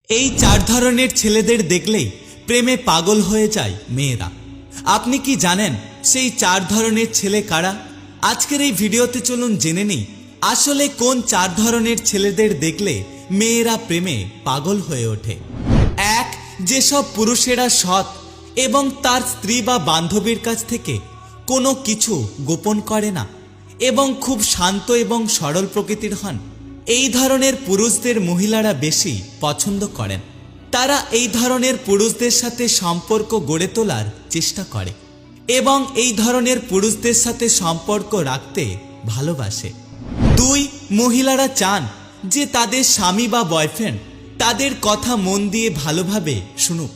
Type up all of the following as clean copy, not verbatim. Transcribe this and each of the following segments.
এই চার ধরনের ছেলেদের দেখলেই প্রেমে পাগল হয়ে যায় মেয়েরা। আপনি কি জানেন সেই চার ধরনের ছেলে কারা? আজকের এই ভিডিওতে চলুন জেনে নিই আসলে কোন চার ধরনের ছেলেদের দেখলে মেয়েরা প্রেমে পাগল হয়ে ওঠে। এক, যেসব পুরুষেরা সৎ এবং তার স্ত্রী বা বান্ধবীর কাছ থেকে কোনো কিছু গোপন করে না এবং খুব শান্ত এবং সরল প্রকৃতির হন, এই ধরনের পুরুষদের মহিলারা বেশি পছন্দ করেন। তারা এই ধরনের পুরুষদের সাথে সম্পর্ক গড়ে তোলার চেষ্টা করে এবং এই ধরনের পুরুষদের সাথে সম্পর্ক রাখতে ভালোবাসে। দুই, মহিলারা চান যে তাদের স্বামী বা বয়ফ্রেন্ড তাদের কথা মন দিয়ে ভালোভাবে শুনুক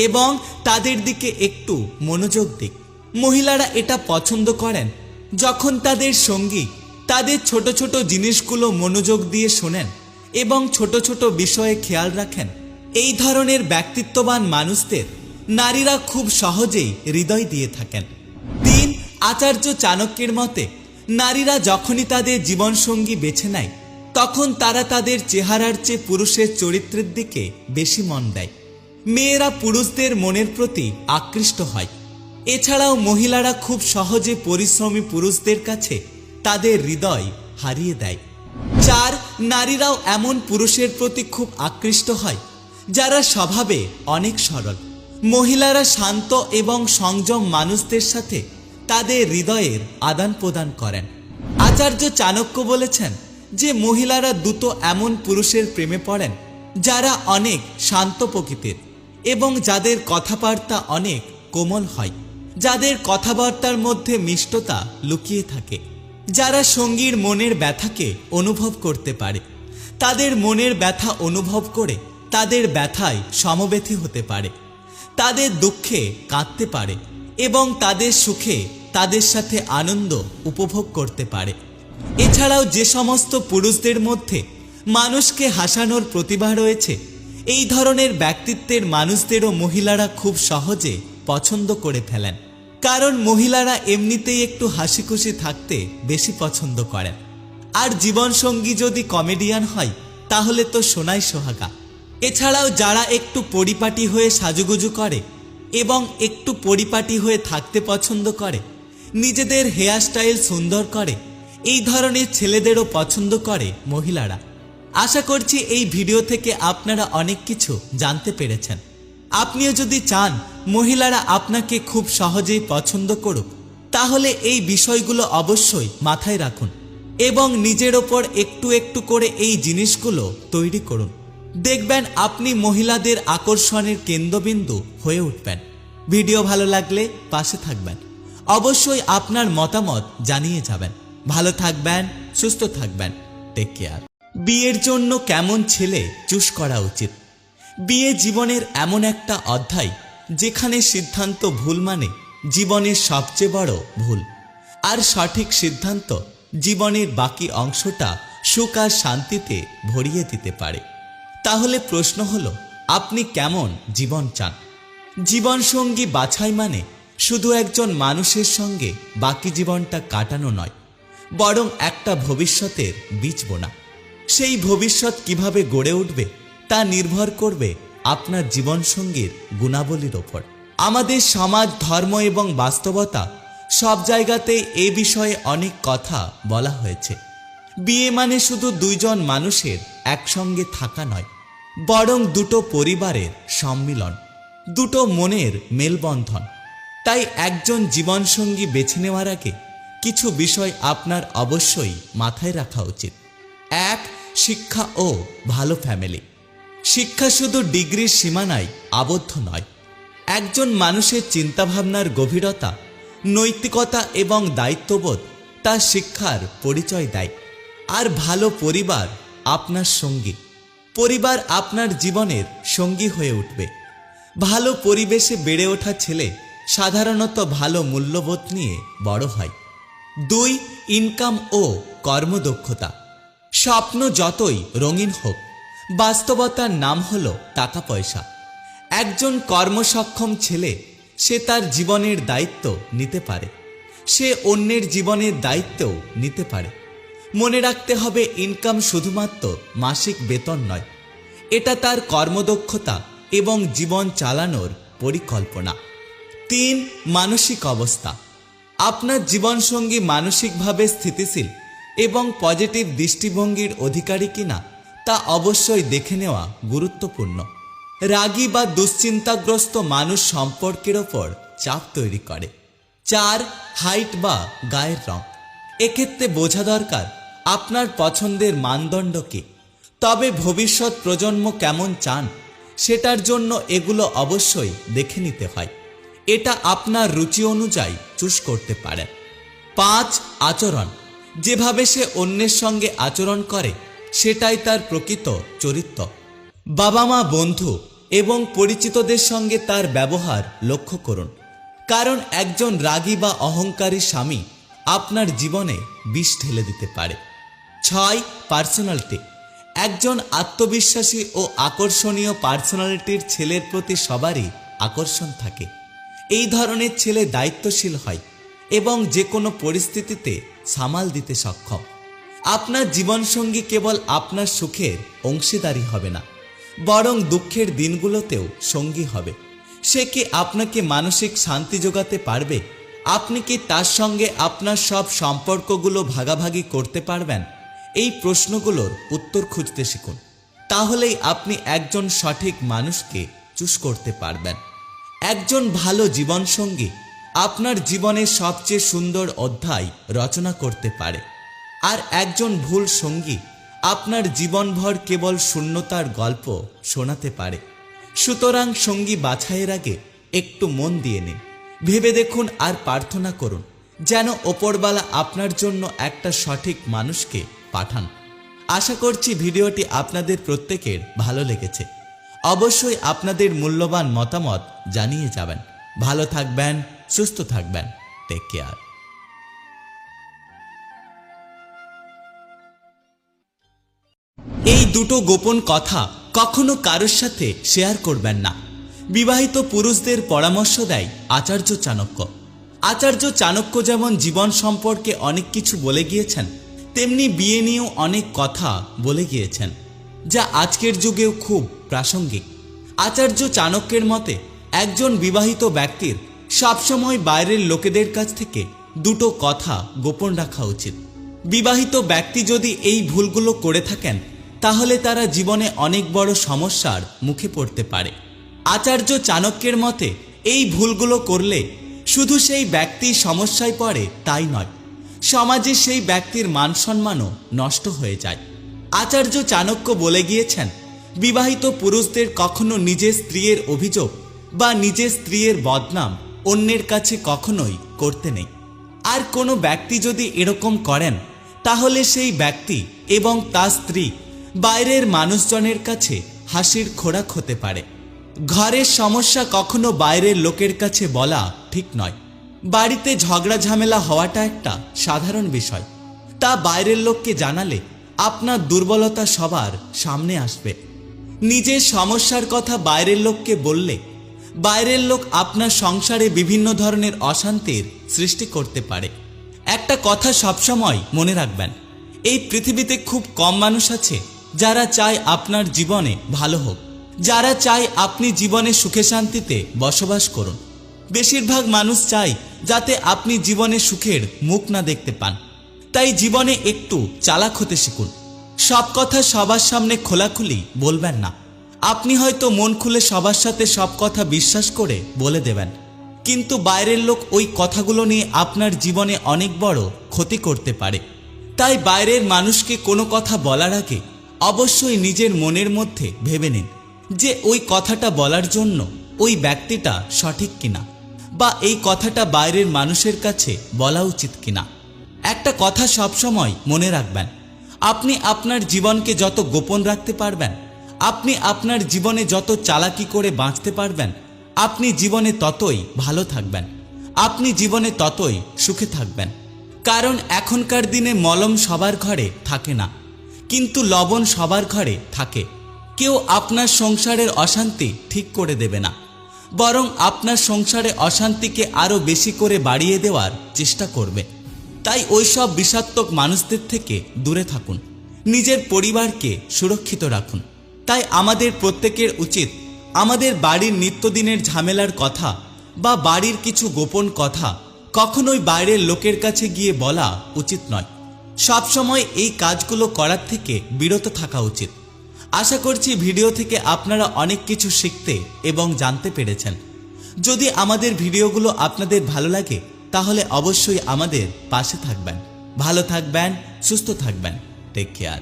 এবং তাদের দিকে একটু মনোযোগ দিক। মহিলারা এটা পছন্দ করেন যখন তাদের সঙ্গী তাদের ছোট ছোট জিনিসগুলো মনোযোগ দিয়ে শোনেন এবং ছোট ছোট বিষয়ে খেয়াল রাখেন। এই ধরনের ব্যক্তিত্ববান মানুষদের নারীরা খুব সহজেই হৃদয় দিয়ে থাকেন। তিন, আচার্য চাণক্যের মতে নারীরা যখনই তাদের জীবনসঙ্গী বেছে নেয় তখন তারা তাদের চেহারার চেয়ে পুরুষের চরিত্রের দিকে বেশি মন দেয়। মেয়েরা পুরুষদের মনের প্রতি আকৃষ্ট হয়। এছাড়াও মহিলারা খুব সহজে পরিশ্রমী পুরুষদের কাছে তাদের হৃদয় হারিয়ে দেয়। চার, নারীরাও এমন পুরুষের প্রতি খুব আকৃষ্ট হয় যারা স্বভাবে অনেক সরল। মহিলারা শান্ত এবং সংযম মানুষদের সাথে তাদের হৃদয়ের আদান প্রদান করেন। আচার্য চাণক্য বলেছেন যে মহিলারা দ্রুত এমন পুরুষের প্রেমে পড়েন যারা অনেক শান্ত প্রকৃতির এবং যাদের কথাবার্তা অনেক কোমল হয়, যাদের কথাবার্তার মধ্যে মিষ্টতা লুকিয়ে থাকে, যারা সঙ্গীর মনের ব্যথাকে অনুভব করতে পারে, তাদের মনের ব্যথা অনুভব করে তাদের ব্যথায় সমব্যথী হতে পারে, তাদের দুঃখে কাঁদতে পারে এবং তাদের সুখে তাদের সাথে আনন্দ উপভোগ করতে পারে। এছাড়াও যে সমস্ত পুরুষদের মধ্যে মানুষকে হাসানোর প্রতিভা রয়েছে, এই ধরনের ব্যক্তিত্বের মানুষদেরও মহিলারা খুব সহজে পছন্দ করে ফেলেন, কারণ মহিলারা এমনিতেই একটু হাসি খুশি থাকতে বেশি পছন্দ করেন। আর জীবনসঙ্গী যদি কমেডিয়ান হয় তাহলে তো সোনাই সোহাগা। এছাড়াও যারা একটু পরিপাটি হয়ে সাজুগুজু করে এবং একটু পরিপাটি হয়ে থাকতে পছন্দ করে, নিজেদের হেয়ারস্টাইল সুন্দর করে, এই ধরনের ছেলেদেরও পছন্দ করে মহিলারা। আশা করছি এই ভিডিও থেকে আপনারা অনেক কিছু জানতে পেরেছেন। আপনিও যদি চান মহিলারা আপনাকে খুব সহজেই পছন্দ করুক, তাহলে এই বিষয়গুলো অবশ্যই মাথায় রাখুন এবং নিজের ওপর একটু একটু করে এই জিনিসগুলো তৈরি করুন। দেখবেন আপনি মহিলাদের আকর্ষণের কেন্দ্রবিন্দু হয়ে উঠবেন। ভিডিও ভালো লাগলে পাশে থাকবেন, অবশ্যই আপনার মতামত জানিয়ে যাবেন। ভালো থাকবেন, সুস্থ থাকবেন, টেক কেয়ার। বিয়ের জন্য কেমন ছেলে চুজ করা উচিত? বিয়ে জীবনের এমন একটা অধ্যায় যেখানে সিদ্ধান্ত ভুল মানে জীবনের সবচেয়ে বড় ভুল, আর সঠিক সিদ্ধান্ত জীবনের বাকি অংশটা সুখ আর শান্তিতে ভরিয়ে দিতে পারে। তাহলে প্রশ্ন হলো, আপনি কেমন জীবন চান? জীবনসঙ্গী বাছাই মানে শুধু একজন মানুষের সঙ্গে বাকি জীবনটা কাটানো নয়, বরং একটা ভবিষ্যতের বীজ বোনা। সেই ভবিষ্যৎ কিভাবে গড়ে উঠবে তা নির্ভর করবে আপনার জীবনসঙ্গীর গুণাবলীর ওপর। আমাদের সমাজ, ধর্ম এবং বাস্তবতা সব জায়গাতেই এ বিষয়ে অনেক কথা বলা হয়েছে। বিয়ে মানে শুধু দুইজন মানুষের একসঙ্গে থাকা নয়, বরং দুটো পরিবারের সম্মিলন, দুটো মনের মেলবন্ধন। তাই একজন জীবনসঙ্গী বেছে নেওয়ার আগে কিছু বিষয় আপনার অবশ্যই মাথায় রাখা উচিত। এক, শিক্ষা ও ভালো ফ্যামিলি। শিক্ষা শুধু ডিগ্রির সীমানায় আবদ্ধ নয়। একজন মানুষের চিন্তাভাবনার গভীরতা, নৈতিকতা এবং দায়িত্ববোধ তার শিক্ষার পরিচয় দেয়। আর ভালো পরিবার আপনার সঙ্গী। পরিবার আপনার জীবনের সঙ্গী হয়ে উঠবে। ভালো পরিবেশে বেড়ে ওঠা ছেলে সাধারণত ভালো মূল্যবোধ নিয়ে বড় হয়। দুই, ইনকাম ও কর্মদক্ষতা। স্বপ্ন যতই রঙিন হোক, বাস্তবতার নাম হলো টাকা পয়সা। একজন কর্মসক্ষম ছেলে সে তার জীবনের দায়িত্ব নিতে পারে, সে অন্যের জীবনের দায়িত্বও নিতে পারে। মনে রাখতে হবে, ইনকাম শুধুমাত্র মাসিক বেতন নয়, এটা তার কর্মদক্ষতা এবং জীবন চালানোর পরিকল্পনা। 3. মানসিক অবস্থা। আপনার জীবনসঙ্গী মানসিকভাবে স্থিতিশীল এবং পজিটিভ দৃষ্টিভঙ্গির অধিকারী কিনা তা অবশ্যই দেখে নেওয়া গুরুত্বপূর্ণ। রাগী বা দুশ্চিন্তাগ্রস্ত মানুষ সম্পর্কের ওপর চাপ তৈরি করে। 4. হাইট বা গায়ের রং। এক্ষেত্রে বোঝা দরকার আপনার পছন্দের মানদণ্ড কি, তবে ভবিষ্যৎ প্রজন্ম কেমন চান সেটার জন্য এগুলো অবশ্যই দেখে নিতে হয়। এটা আপনার রুচি অনুযায়ী চুজ করতে পারেন। 5. আচরণ। যেভাবে সে অন্যের সঙ্গে আচরণ করে সেটাই তার প্রকৃত চরিত্র। বাবা মা, বন্ধু এবং পরিচিতদের সঙ্গে তার ব্যবহার লক্ষ্য করুন, কারণ একজন রাগী বা অহংকারী স্বামী আপনার জীবনে বিষ ঢেলে দিতে পারে। 6. পার্সোনালিটি। একজন আত্মবিশ্বাসী ও আকর্ষণীয় পার্সোনালিটির ছেলের প্রতি সবারই আকর্ষণ থাকে। এই ধরনের ছেলে দায়িত্বশীল হয় এবং যে কোনো পরিস্থিতিতে সামাল দিতে সক্ষম। আপনার জীবনসঙ্গী কেবল আপনার সুখের অংশীদারী হবে না, বরং দুঃখের দিনগুলোতেও সঙ্গী হবে। সে কি আপনাকে মানসিক শান্তি যোগাতে পারবে? আপনি কি তার সঙ্গে আপনার সব সম্পর্কগুলো ভাগাভাগি করতে পারবেন? এই প্রশ্নগুলোর উত্তর খুঁজতে শিখুন, তাহলেই আপনি একজন সঠিক মানুষকে চুজ করতে পারবেন। একজন ভালো জীবনসঙ্গী আপনার জীবনের সবচেয়ে সুন্দর অধ্যায় রচনা করতে পারে, আর একজন ভুল সঙ্গী আপনার জীবনভর কেবল শূন্যতার গল্প শোনাতে পারে। সুতরাং সঙ্গী বাছাইয়ের আগে একটু মন দিয়ে নিন, ভেবে দেখুন আর প্রার্থনা করুন যেন ওপরওয়ালা আপনার জন্য একটা সঠিক মানুষকে পাঠান। আশা করছি ভিডিওটি আপনাদের প্রত্যেকের ভালো লেগেছে। অবশ্যই আপনাদের মূল্যবান মতামত জানিয়ে যাবেন। ভালো থাকবেন, সুস্থ থাকবেন। Take care. এই দুটো গোপন কথা কখনো কারোর সাথে শেয়ার করবেন না। বিবাহিত পুরুষদের পরামর্শ দেয় আচার্য চাণক্য। আচার্য চাণক্য যেমন জীবন সম্পর্কে অনেক কিছু বলে গিয়েছেন, তেমনি বিয়ে নিয়েও অনেক কথা বলে গিয়েছেন, যা আজকের যুগেও খুব প্রাসঙ্গিক। আচার্য চাণক্যের মতে একজন বিবাহিত ব্যক্তির সবসময় বাইরের লোকেদের কাছ থেকে দুটো কথা গোপন রাখা উচিত। বিবাহিত ব্যক্তি যদি এই ভুলগুলো করে থাকেন তাহলে তারা জীবনে অনেক বড় সমস্যার মুখে পড়তে পারে। আচার্য চাণক্যের মতে এই ভুলগুলো করলে শুধু সেই ব্যক্তি সমস্যায় পড়ে তাই নয়, সমাজে সেই ব্যক্তির মান সম্মানও নষ্ট হয়ে যায়। আচার্য চাণক্য বলে গিয়েছেন, বিবাহিত পুরুষদের কখনো নিজের স্ত্রীর অভিযোগ বা নিজের স্ত্রীর বদনাম অন্যের কাছে কখনোই করতে নেই। আর কোনো ব্যক্তি যদি এরকম করেন তাহলে সেই ব্যক্তি এবং তার স্ত্রী বাইরের মানুষজনের কাছে হাসির খোরাক হতে পারে। ঘরের সমস্যা কখনো বাইরের লোকের কাছে বলা ঠিক নয়। বাড়িতে ঝগড়া ঝামেলা হওয়াটা একটা সাধারণ বিষয়, তা বাইরের লোককে জানালে আপনার দুর্বলতা সবার সামনে আসবে। নিজের সমস্যার কথা বাইরের লোককে বললে বাইরের লোক আপনার সংসারে বিভিন্ন ধরনের অশান্তির সৃষ্টি করতে পারে। একটা কথা সবসময় মনে রাখবেন, এই পৃথিবীতে খুব কম মানুষ আছে যারা চায় আপনার জীবনে ভালো হোক, যারা চায় আপনি জীবনে সুখে শান্তিতে বসবাস করুন। বেশিরভাগ মানুষ চায় যাতে আপনি জীবনে সুখের মুখ না দেখতে পান। তাই জীবনে একটু চালাক হতে শিখুন। সব কথা সবার সামনে খোলাখুলি বলবেন না। আপনি হয়তো মন খুলে সবার সাথে সব কথা বিশ্বাস করে বলে দেবেন, কিন্তু বাইরের লোক ওই কথাগুলো নিয়ে আপনার জীবনে অনেক বড় ক্ষতি করতে পারে। তাই বাইরের মানুষকে কোনো কথা বলার আগে অবশ্যই নিজের মনের মধ্যে ভেবে নিন যে ওই কথাটা বলার জন্য ওই ব্যক্তিটা সঠিক কিনা, বা এই কথাটা বাইরের মানুষের কাছে বলা উচিত কিনা। একটা কথা সবসময় মনে রাখবেন, আপনি আপনার জীবনকে যত গোপন রাখতে পারবেন, আপনি আপনার জীবনে যত চালাকি করে বাঁচতে পারবেন, আপনি জীবনে ততই ভালো থাকবেন, আপনি জীবনে ততই সুখে থাকবেন। কারণ এখনকার দিনে মলম সবার ঘরে থাকে না, কিন্তু লবণ সবার ঘরে থাকে। কেউ আপনার সংসারের অশান্তি ঠিক করে দেবে না, বরং আপনার সংসারে অশান্তিকে আরো বেশি করে বাড়িয়ে দেওয়ার চেষ্টা করবে। তাই ওইসব বিষাক্তক মানুষদের থেকে দূরে থাকুন, নিজের পরিবারকে সুরক্ষিত রাখুন। তাই আমাদের প্রত্যেকের উচিত আমাদের বাড়ির নিত্যদিনের ঝামেলার কথা বা বাড়ির কিছু গোপন কথা কখনোই বাইরের লোকের কাছে গিয়ে বলা উচিত নয়। সবসময় এই কাজগুলো করার থেকে বিরত থাকা উচিত। আশা করছি ভিডিও থেকে আপনারা অনেক কিছু শিখতে এবং জানতে পেরেছেন। যদি আমাদের ভিডিওগুলো আপনাদের ভালো লাগে তাহলে অবশ্যই আমাদের পাশে থাকবেন। ভালো থাকবেন, সুস্থ থাকবেন। Take care.